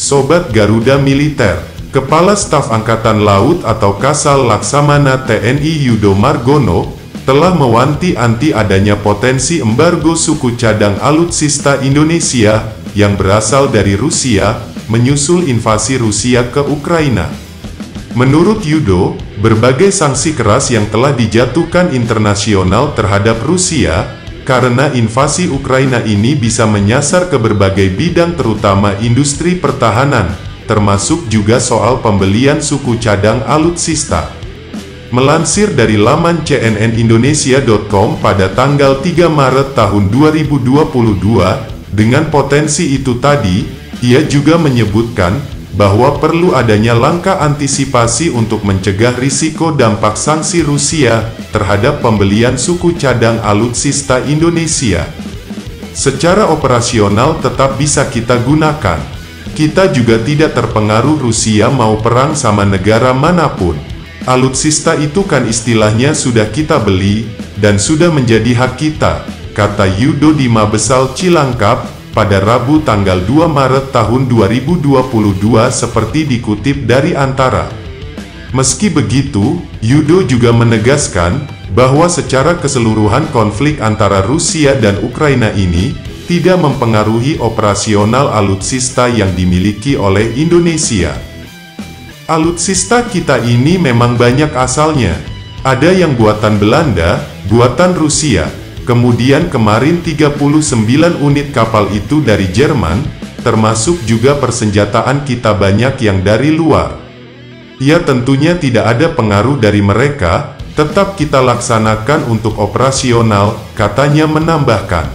Sobat Garuda Militer, Kepala Staf Angkatan Laut atau Kasal Laksamana TNI Yudo Margono telah mewanti-wanti adanya potensi embargo suku cadang alutsista Indonesia yang berasal dari Rusia, menyusul invasi Rusia ke Ukraina. Menurut Yudo, berbagai sanksi keras yang telah dijatuhkan internasional terhadap Rusia karena invasi Ukraina ini bisa menyasar ke berbagai bidang terutama industri pertahanan, termasuk juga soal pembelian suku cadang alutsista. Melansir dari laman cnnindonesia.com pada tanggal 3 Maret tahun 2022, dengan potensi itu tadi, ia juga menyebutkan bahwa perlu adanya langkah antisipasi untuk mencegah risiko dampak sanksi Rusia terhadap pembelian suku cadang alutsista Indonesia. Secara operasional tetap bisa kita gunakan. Kita juga tidak terpengaruh Rusia mau perang sama negara manapun. Alutsista itu kan istilahnya sudah kita beli, dan sudah menjadi hak kita, kata Yudo di Mabesal Cilangkap, pada Rabu tanggal 2 Maret tahun 2022 seperti dikutip dari Antara. Meski begitu, Yudo juga menegaskan, bahwa secara keseluruhan konflik antara Rusia dan Ukraina ini, tidak mempengaruhi operasional alutsista yang dimiliki oleh Indonesia. Alutsista kita ini memang banyak asalnya. Ada yang buatan Belanda, buatan Rusia, kemudian kemarin 39 unit kapal itu dari Jerman, termasuk juga persenjataan kita banyak yang dari luar. Ya tentunya tidak ada pengaruh dari mereka, tetap kita laksanakan untuk operasional, katanya menambahkan.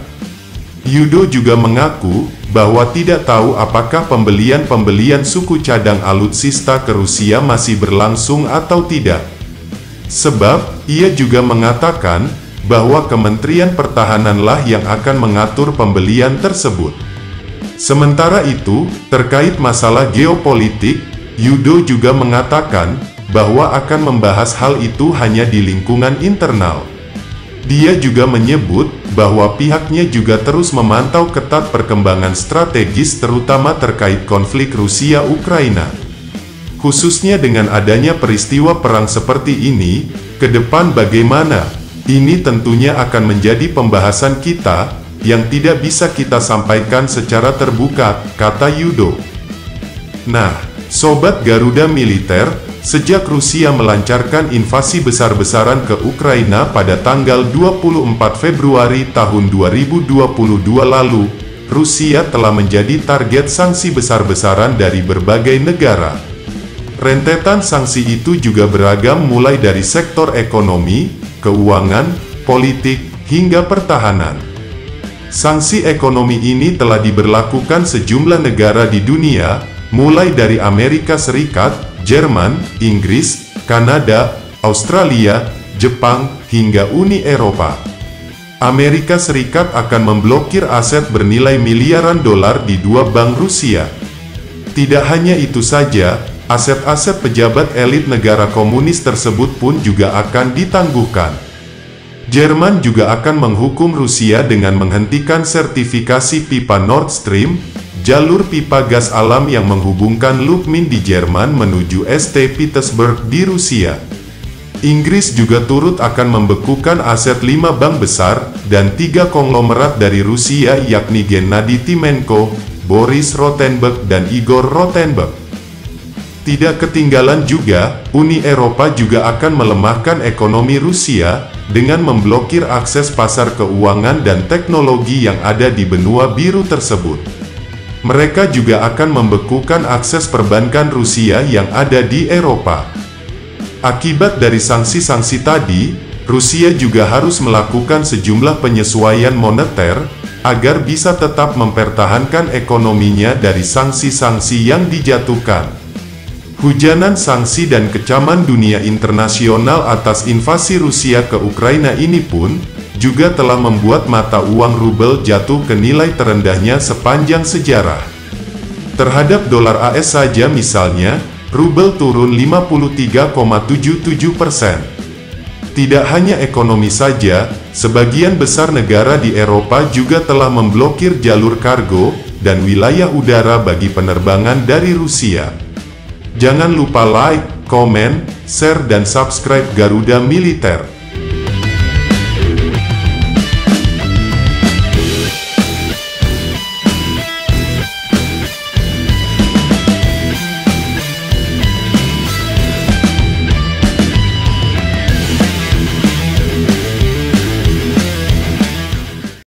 Yudo juga mengaku bahwa tidak tahu apakah pembelian suku cadang alutsista ke Rusia masih berlangsung atau tidak. Sebab, ia juga mengatakan bahwa Kementerian Pertahananlah yang akan mengatur pembelian tersebut. Sementara itu, terkait masalah geopolitik, Yudo juga mengatakan bahwa akan membahas hal itu hanya di lingkungan internal. Dia juga menyebut bahwa pihaknya juga terus memantau ketat perkembangan strategis terutama terkait konflik Rusia-Ukraina. Khususnya dengan adanya peristiwa perang seperti ini, ke depan bagaimana? Ini tentunya akan menjadi pembahasan kita, yang tidak bisa kita sampaikan secara terbuka, kata Yudo. Nah, Sobat Garuda Militer, sejak Rusia melancarkan invasi besar-besaran ke Ukraina pada tanggal 24 Februari tahun 2022 lalu, Rusia telah menjadi target sanksi besar-besaran dari berbagai negara. Rentetan sanksi itu juga beragam mulai dari sektor ekonomi, keuangan, politik, hingga pertahanan. Sanksi ekonomi ini telah diberlakukan sejumlah negara di dunia, mulai dari Amerika Serikat, Jerman, Inggris, Kanada, Australia, Jepang, hingga Uni Eropa. Amerika Serikat akan memblokir aset bernilai miliaran dolar di 2 bank Rusia. Tidak hanya itu saja, aset-aset pejabat elit negara komunis tersebut pun juga akan ditangguhkan. Jerman juga akan menghukum Rusia dengan menghentikan sertifikasi pipa Nord Stream, jalur pipa gas alam yang menghubungkan Lubmin di Jerman menuju St. Petersburg di Rusia. Inggris juga turut akan membekukan aset 5 bank besar, dan 3 konglomerat dari Rusia yakni Gennady Timenko, Boris Rotenberg dan Igor Rotenberg. Tidak ketinggalan juga, Uni Eropa juga akan melemahkan ekonomi Rusia, dengan memblokir akses pasar keuangan dan teknologi yang ada di benua biru tersebut. Mereka juga akan membekukan akses perbankan Rusia yang ada di Eropa. Akibat dari sanksi-sanksi tadi, Rusia juga harus melakukan sejumlah penyesuaian moneter, agar bisa tetap mempertahankan ekonominya dari sanksi-sanksi yang dijatuhkan. Hujanan sanksi dan kecaman dunia internasional atas invasi Rusia ke Ukraina ini pun, juga telah membuat mata uang rubel jatuh ke nilai terendahnya sepanjang sejarah. Terhadap dolar AS saja misalnya, rubel turun 53,77%. Tidak hanya ekonomi saja, sebagian besar negara di Eropa juga telah memblokir jalur kargo, dan wilayah udara bagi penerbangan dari Rusia. Jangan lupa like, komen, share dan subscribe Garuda Militer.